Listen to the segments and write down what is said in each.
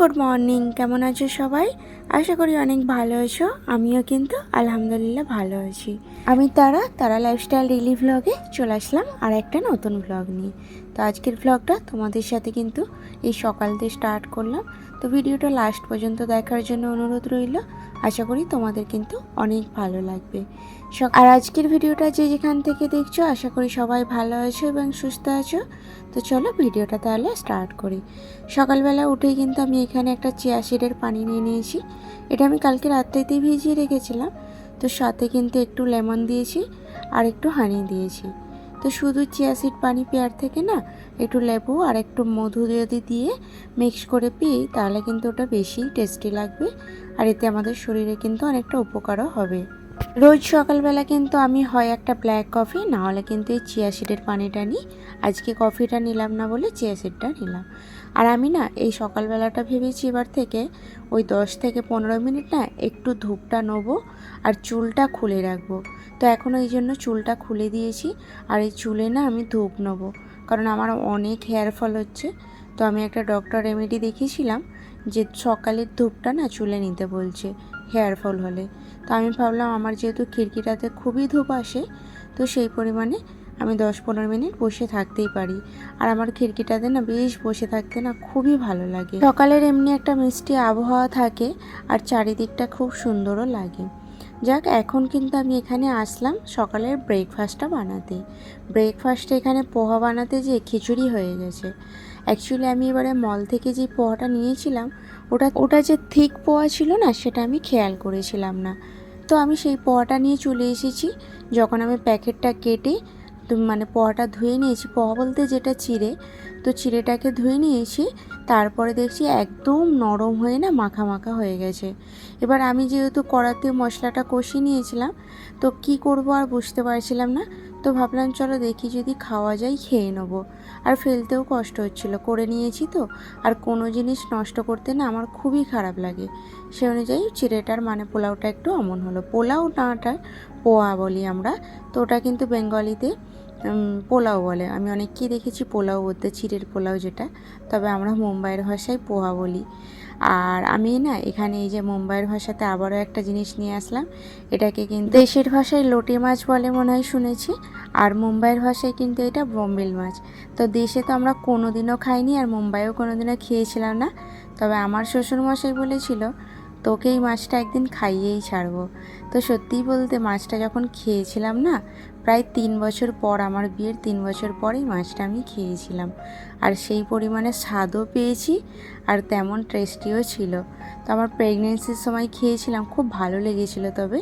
Good morning. কেমন আছো সবাই? আশা করি অনেক ভালো আছো। আমিও কিন্তু আলহামদুলিল্লাহ ভালো আছি। আমি তারা লাইফস্টাইল ডেইলি ভ্লগে চলে আসলাম আর একটা নতুন ভ্লগ নিয়ে। তো আজকের ভ্লগটা তোমাদের সাথে কিন্তু এই সকাল দিয়ে স্টার্ট করলাম। তো ভিডিওটা লাস্ট পর্যন্ত দেখার জন্য অনুরোধ রইল। আশা করি তোমাদের কিন্তু অনেক ভালো লাগবে। আর আজকের ভিডিওটা যে যেখান থেকে দেখছো আশা করি সবাই ভালো আছো এবং সুস্থ আছো। তো চলো ভিডিওটা তাহলে স্টার্ট করি। সকালবেলা উঠেই কিন্তু আমি এখানে একটা চিয়া সিডের পানি নিয়ে নিয়েছি। এটা আমি কালকে রাত্রেতেই ভিজিয়ে রেখেছিলাম। তো সাথে কিন্তু একটু লেমন দিয়েছি আর একটু হানি দিয়েছি। তো শুধু চিয়া সিড পানি পেয়ার থেকে না একটু লেবু আর একটু মধু যদি দিয়ে মিক্স করে পিই তাহলে কিন্তু ওটা বেশি টেস্টি লাগবে। আর এতে আমাদের শরীরে কিন্তু অনেকটা উপকারও হবে। রোজ সকালবেলা কিন্তু আমি হয় একটা ব্ল্যাক কফি, না হলে কিন্তু এই চিয়া সিডের পানিটা নিই। আজকে কফিটা নিলাম না বলে চিয়া সিডটা নিলাম। আর আমি না এই সকালবেলাটা ভেবেছি এবার থেকে ওই 10 থেকে 15 মিনিট না একটু ধূপটা নেবো আর চুলটা খুলে রাখবো। তো এখন এই জন্য চুলটা খুলে দিয়েছি আর এই চুলে না আমি ধূপ নেবো, কারণ আমার অনেক হেয়ার ফল হচ্ছে। তো আমি একটা ডক্টর রেমেডি দেখিয়েছিলাম যে সকালের ধূপটা না চুলে নিতে বলছে হেয়ার ফল হলে। তো আমি ভাবলাম আমার যেহেতু খিড়কিটাতে খুবই ধূপ আসে, তো সেই পরিমাণে আমি 10-15 মিনিট বসে থাকতেই পারি। আর আমার খিড়কিটাতে না বেশ বসে থাকতে না খুবই ভালো লাগে। সকালের এমনি একটা মিষ্টি আবহাওয়া থাকে আর চারিদিকটা খুব সুন্দরও লাগে। যাক, এখন কিন্তু আমি এখানে আসলাম সকালের ব্রেকফাস্টটা বানাতে। ব্রেকফাস্টে এখানে পোহা বানাতে যে খিচুড়ি হয়ে গেছে। অ্যাকচুয়ালি আমি এবারে মল থেকে যে পোহাটা নিয়েছিলাম ওটা যে থিক পোহা ছিল না, সেটা আমি খেয়াল করেছিলাম না। তো আমি সেই পোহাটা নিয়ে চলে এসেছি। যখন আমি প্যাকেটটা কেটে মানে পোহাটা ধুয়ে নিয়েছি, পোহা বলতে যেটা চিড়ে, তো চিড়েটাকে ধুয়ে নিয়েছি। তারপরে দেখছি একদম নরম হয়ে না মাখা মাখা হয়ে গেছে। এবার আমি যেহেতু কড়াতে মশলাটা কষিয়ে নিয়েছিলাম, তো কি করব আর বুঝতে পারছিলাম না। তো ভাবলাম চলো দেখি যদি খাওয়া যায়, খেয়ে নেবো। আর ফেলতেও কষ্ট হচ্ছিল, করে নিয়েছি তো। আর কোনো জিনিস নষ্ট করতে না আমার খুবই খারাপ লাগে। সে অনুযায়ী চিড়েটার মানে পোলাওটা একটু অমন হলো। পোলাও নাটা পোয়া বলি আমরা, তো ওটা কিন্তু বেঙ্গলিতে পোলাও বলে। আমি অনেককেই দেখেছি পোলাও বলতে, চিড়ের পোলাও যেটা, তবে আমরা মুম্বাইয়ের ভাষায় পোহা বলি। আর আমি না এখানে এই যে মুম্বাইয়ের ভাষাতে আবারও একটা জিনিস নিয়ে আসলাম। এটাকে কিন্তু দেশের ভাষায় লোটে মাছ বলে মনে হয় শুনেছি, আর মুম্বাইয়ের ভাষায় কিন্তু এটা বোম্বেল মাছ। তো দেশে তো আমরা কোনোদিনও খাইনি আর মুম্বাইও কোনোদিনও খেয়েছিলাম না। তবে আমার শ্বশুরমশাই বলেছিল তোকে এই মাছটা একদিন খাইয়েই ছাড়বো। তো সত্যিই বলতে মাছটা যখন খেয়েছিলাম না, প্রায় 3 বছর পর, আমার বিয়ের 3 বছর পরেই মাছটা আমি খেয়েছিলাম। আর সেই পরিমাণে স্বাদও পেয়েছি আর তেমন টেস্টিও ছিল। তো আমার প্রেগনেন্সির সময় খেয়েছিলাম, খুব ভালো লেগেছিলো। তবে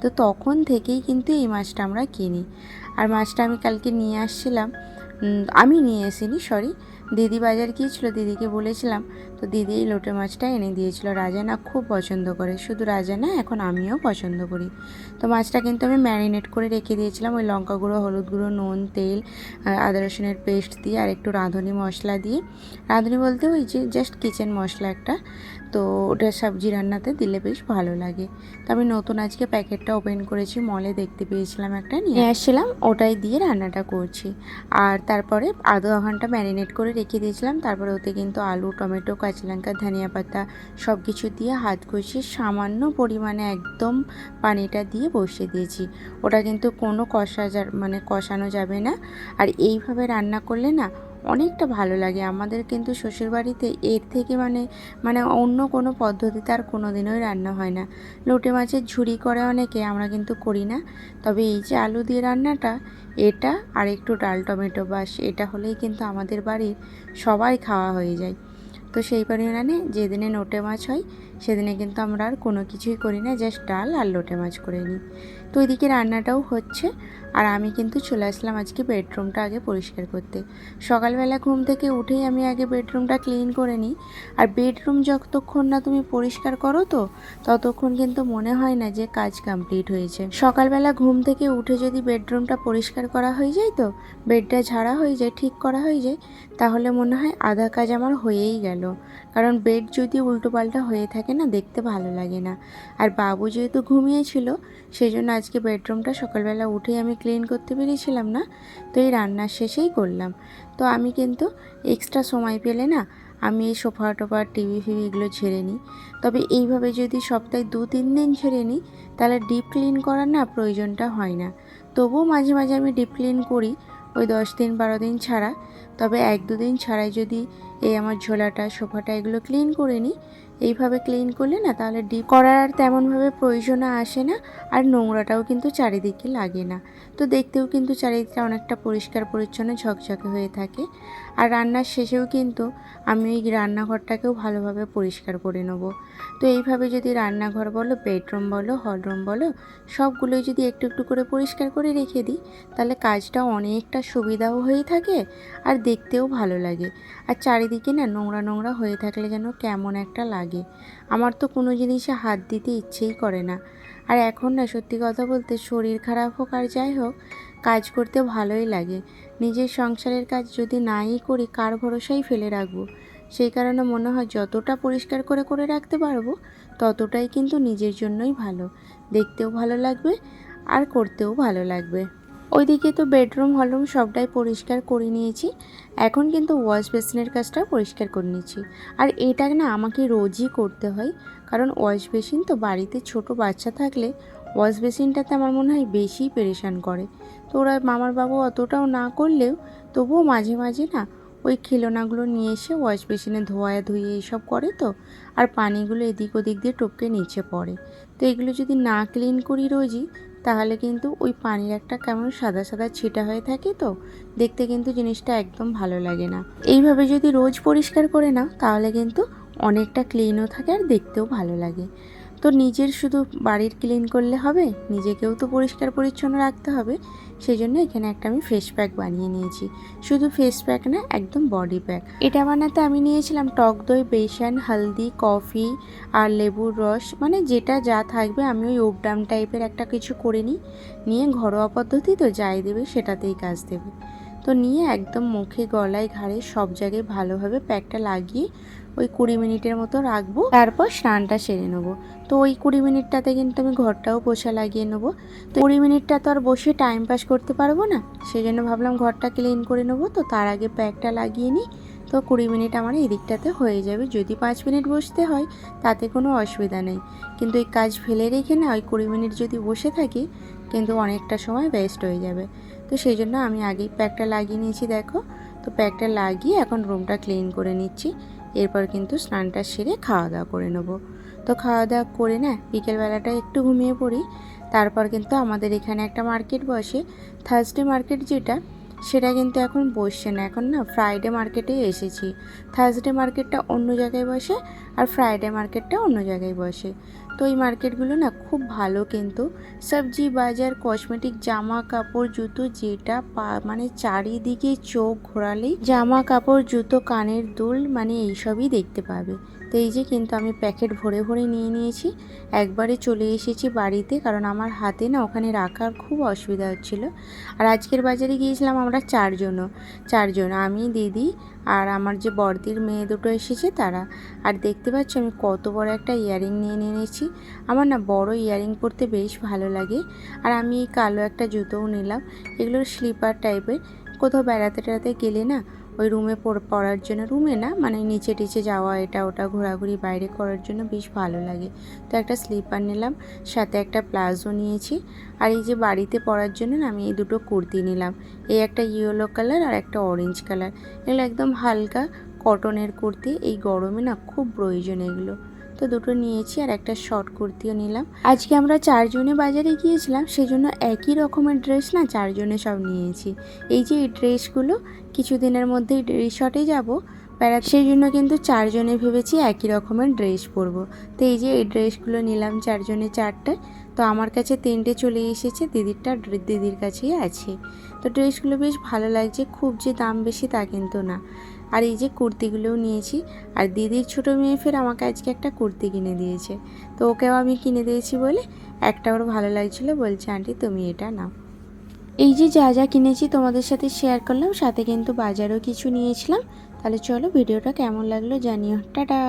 তো তখন থেকেই কিন্তু এই মাছটা আমরা কিনি। আর মাছটা আমি কালকে নিয়ে আসছিলাম, আমি নিয়ে আসিনি, সরি, দিদি বাজার গিয়েছিলো, দিদিকে বলেছিলাম। তো দিদি এই লোটে মাছটা এনে দিয়েছিল। রাজা না খুব পছন্দ করে, শুধু রাজা না, এখন আমিও পছন্দ করি। তো মাছটা কিন্তু আমি ম্যারিনেট করে রেখে দিয়েছিলাম ওই লঙ্কা গুঁড়ো, হলুদ গুঁড়ো, নুন, তেল, আদা রসুনের পেস্ট দিয়ে আর একটু রাঁধুনি মশলা দিয়ে। রাঁধুনি বলতে ওই যে জাস্ট কিচেন মশলা একটা, তো ওটা সবজি রান্নাতে দিলে বেশ ভালো লাগে। তো আমি নতুন আজকে প্যাকেটটা ওপেন করেছি, মলে দেখতে পেয়েছিলাম একটা, নিয়ে আসছিলাম, ওটাই দিয়ে রান্নাটা করছি। আর তারপরে আধা ঘন্টা ম্যারিনেট করে রেখে দিয়েছিলাম। তারপরে ওতে কিন্তু আলু, টমেটো, কাঁচা লঙ্কা, ধনিয়া পাতা সব কিছু দিয়ে হাত কষিয়ে সামান্য পরিমাণে একদম পানিটা দিয়ে বসিয়ে দিয়েছি। ওটা কিন্তু কোনো কষানো যাবে না। আর এইভাবে রান্না করলে না অনেকটা ভালো লাগে। আমাদের কিন্তু শ্বশুরবাড়িতে এর থেকে মানে অন্য কোনো পদ্ধতিতে আর কোনো দিনই রান্না হয় না। লোটে মাছের ঝুরি করে অনেকে, আমরা কিন্তু করি না। তবে এই যে আলু দিয়ে রান্নাটা, এটা আর একটু ডাল টমেটো বাস, এটা হলেই কিন্তু আমাদের বাড়ির সবাই খাওয়া হয়ে যায়। তো সেই পরিমাণে যেদিনে লোটে মাছ হয় সেদিনে কিন্তু আমরা আর কোনো কিছুই করি না, জাস্ট ডাল আর লোটে মাছ করে নিই। তো ওইদিকে রান্নাটাও হচ্ছে আর আমি কিন্তু চলে আসলাম আজকে বেডরুমটা আগে পরিষ্কার করতে। সকালবেলা ঘুম থেকে উঠেই আমি আগে বেডরুমটা ক্লিন করে নিই। আর বেডরুম যতক্ষণ না তুমি পরিষ্কার করো তো ততক্ষণ কিন্তু মনে হয় না যে কাজ কমপ্লিট হয়েছে। সকালবেলা ঘুম থেকে উঠে যদি বেডরুমটা পরিষ্কার করা হয়ে যায়, তো বেডটা ঝাড়া হয়ে যায়, ঠিক করা হয়ে যায়, তাহলে মনে হয় আধা কাজ আমার হয়েই গেল। কারণ বেড যদি উল্টোপাল্টা হয়ে থাকে না, দেখতে ভালো লাগে না। আর বাবু যেহেতু ঘুমিয়েছিল, সেই জন্য আজকে বেডরুমটা সকালবেলা উঠেই আমি ক্লিন করতে পেরেছিলাম না, তো এই রান্নার শেষেই করলাম। তো আমি কিন্তু এক্সট্রা সময় পেলে না আমি এই সোফা টোফা টিভি ফিভি এগুলো ঝেড়ে নিই। তবে এইভাবে যদি সপ্তাহে 2-3 দিন ঝেড়ে নিই তাহলে ডিপ ক্লিন করার না প্রয়োজনটা হয় না। তবুও মাঝে মাঝে আমি ডিপ ক্লিন করি, ওই 10 দিন 12 দিন ছাড়া। তবে 1-2 দিন ছাড়াই যদি এই আমার ঝোলাটা সোফাটা এগুলো ক্লিন করে নিই, এইভাবে ক্লিন করলে না তাহলে ডিপ করার আর তেমনভাবে প্রয়োজনও আসে না, আর নোংরাটাও কিন্তু চারিদিকে লাগে না। তো দেখতেও কিন্তু চারিদিকটা অনেকটা পরিষ্কার পরিচ্ছন্ন ঝকঝকে হয়ে থাকে। আর রান্নার শেষেও কিন্তু আমি ওই রান্নাঘরটাকেও ভালোভাবে পরিষ্কার করে নেব। তো এইভাবে যদি রান্নাঘর বলো, বেডরুম বলো, হলরুম বলো, সবগুলোই যদি একটু একটু করে পরিষ্কার করে রেখে দিই তাহলে কাজটা অনেকটা সুবিধাও হয়ে থাকে আর দেখতেও ভালো লাগে। আর চারিদিকে না নোংরা নোংরা হয়ে থাকলে যেন কেমন একটা লাগে, আমার তো কোনো জিনিসে হাত দিতে ইচ্ছেই করে না। আর এখন না সত্যি কথা বলতে শরীর খারাপ হোক আর যাই হোক, কাজ করতে ভালোই লাগে। নিজের সংসারের কাজ যদি নাই করি কার ভরসায় ফেলে রাখবো। সেই কারণে মনে হয় যতটা পরিষ্কার করে করে রাখতে পারবো ততটাই কিন্তু নিজের জন্যই ভালো, দেখতেও ভালো লাগবে আর করতেও ভালো লাগবে। ওইদিকে তো বেডরুম হলরুম সবটাই পরিষ্কার করে নিয়েছি, এখন কিন্তু ওয়াশ বেসিনের কাজটা পরিষ্কার করে নিচ্ছি। আর এটা না আমাকে রোজই করতে হয়, কারণ ওয়াশ বেসিন তো বাড়িতে ছোট বাচ্চা থাকলে ওয়াশ বেসিনটাতে আমার মনে হয় বেশি পেরেশান করে। তো ওরা মামার বাবু অতটাও না করলেও তবুও মাঝে মাঝে না ওই খেলনাগুলো নিয়ে এসে ওয়াশ বেসিনে ধোয়া ধুয়ে এইসব করে, তো আর পানিগুলো এদিক ওদিক দিয়ে টপকে নিচে পড়ে। তো এগুলো যদি না ক্লিন করি রোজই তাহলে কিন্তু ওই পানির একটা কেমন সাদা সাদা ছিটা হয়ে থাকে, তো দেখতে কিন্তু জিনিসটা একদম ভালো লাগে না। এইভাবে যদি রোজ পরিষ্কার করে নাও তাহলে কিন্তু অনেকটা ক্লিনও থাকে আর দেখতেও ভালো লাগে। তো নিজের শুধু বাড়ির ক্লিন করলে হবে, নিজেকেও তো পরিষ্কার পরিচ্ছন্ন রাখতে হবে। সেই জন্য এখানে একটা আমি ফেস প্যাক বানিয়ে নিয়েছি। শুধু ফেস প্যাক না, একদম বডি প্যাক। এটা বানাতে আমি নিয়েছিলাম টক দই, বেসন, হলদি, কফি আর লেবুর রস, মানে যেটা যা থাকবে। আমি ওই ওবডাম টাইপের একটা কিছু করে নিয়ে ঘরোয়া পদ্ধতি তো যাই দেবে সেটাতেই কাজ দেবে। তো নিয়ে একদম মুখে, গলায়, ঘাড়ে সব জায়গায় ভালোভাবে প্যাকটা লাগিয়ে ওই 20 মিনিটের মতো রাখবো, তারপর স্নানটা সেরে নেবো। তো ওই 20 মিনিটটাতে কিন্তু আমি ঘরটাও পোছা লাগিয়ে নেবো। তো 20 মিনিটটা তো আর বসে টাইম পাস করতে পারবো না, সেই জন্য ভাবলাম ঘরটা ক্লিন করে নেবো, তো তার আগে প্যাকটা লাগিয়ে নিই। তো 20 মিনিট আমার এই দিকটাতে হয়ে যাবে। যদি 5 মিনিট বসতে হয় তাতে কোনো অসুবিধা নেই, কিন্তু এই কাজ ফেলে রেখে না ওই 20 মিনিট যদি বসে থাকি কিন্তু অনেকটা সময় ওয়েস্ট হয়ে যাবে। তো সেই জন্য আমি আগেই প্যাকটা লাগিয়ে নিয়েছি, দেখো। তো প্যাকটা লাগিয়ে এখন রুমটা ক্লিন করে নিচ্ছি। এরপর কিন্তু স্নানটা সেরে খাওয়া দাওয়া করে নেবো। তো খাওয়া দাওয়া করে না বিকেলবেলাটা একটু ঘুমিয়ে পড়ি। তারপর কিন্তু আমাদের এখানে একটা মার্কেট বসে, থার্সডে মার্কেট যেটা, সেটা কিন্তু এখন বসছে না। এখন না ফ্রাইডে মার্কেটে এসেছি। থার্সডে মার্কেটটা অন্য জায়গায় বসে আর ফ্রাইডে মার্কেটটা অন্য জায়গায় বসে। তো এই মার্কেটগুলো না খুব ভালো, কিন্তু সবজি বাজার, কসমেটিক, জামা কাপড়, জুতো, যেটা মানে চারিদিকে চোখ ঘোরালেই জামা কাপড়, জুতো, কানের দুল, মানে এইসবই দেখতে পাবে। তো এই যে কিন্তু আমি প্যাকেট ভরে ভরে নিয়ে নিয়েছি, একবারে চলে এসেছি বাড়িতে, কারণ আমার হাতে না ওখানে রাখার খুব অসুবিধা হচ্ছিলো। আর আজকের বাজারে গিয়েছিলাম আমরা চারজন, আমি, দিদি আর আমার যে বড়দির মেয়ে দুটো এসেছে তারা। আর দেখতে পাচ্ছ আমি কত বড় একটা ইয়াররিং নিয়ে নিয়েছি। আমার না বড় ইয়াররিং পরতে বেশ ভালো লাগে। আর আমি এই কালো একটা জুতোও নিলাম, এগুলোর স্লিপার টাইপের। কোথাও বেড়াতে টেড়াতে গেলে না ওই রুমে পরার জন্য, রুমে না মানে নিচে টিচে যাওয়া, এটা ওটা ঘোরাঘুরি বাইরে করার জন্য বেশ ভালো লাগে। তো একটা স্লিপার নিলাম, সাথে একটা প্লাজো নিয়েছি। আর এই যে বাড়িতে পরার জন্য না আমি এই দুটো কুর্তি নিলাম, এই একটা ইয়েলো কালার আর একটা অরেঞ্জ কালার। এগুলো একদম হালকা কটনের কুর্তি, এই গরমে না খুব প্রয়োজন এগুলো। তো দুটো নিয়েছি, আর একটা শর্ট কুর্তিও নিলাম। আজকে আমরা চারজনে বাজারে গিয়েছিলাম, সেজন্য একই রকমের ড্রেস না চারজনে সব নিয়েছি। এই যে এই ড্রেসগুলো কিছুদিনের মধ্যেই রিসর্টে যাব বেড়াতে, সেই জন্য কিন্তু চারজনে ভেবেছি একই রকমের ড্রেস পরবো। তো এই যে এই ড্রেসগুলো নিলাম চারজনে চারটে। তো আমার কাছে 3টে চলে এসেছে, দিদিরটা দিদির কাছেই আছে। তো ড্রেসগুলো বেশ ভালো লাগছে, খুব যে দাম বেশি তা কিন্তু না। আর এই যে কুর্তিগুলোও নিয়েছি, আর দিদির ছোটো মেয়ে ফের আমাকে আজকে একটা কুর্তি কিনে দিয়েছে। তো ওকেও আমি কিনে দিয়েছি বলে একটা ওর ভালো লাগছিলো, বলছে আন্টি তুমি এটা নাও। এই যে যা যা কিনেছি তোমাদের সাথে শেয়ার করলাম, সাথে কিন্তু বাজারও কিছু নিয়েছিলাম। তাহলে চলো ভিডিওটা কেমন লাগলো জানিও। টাটা।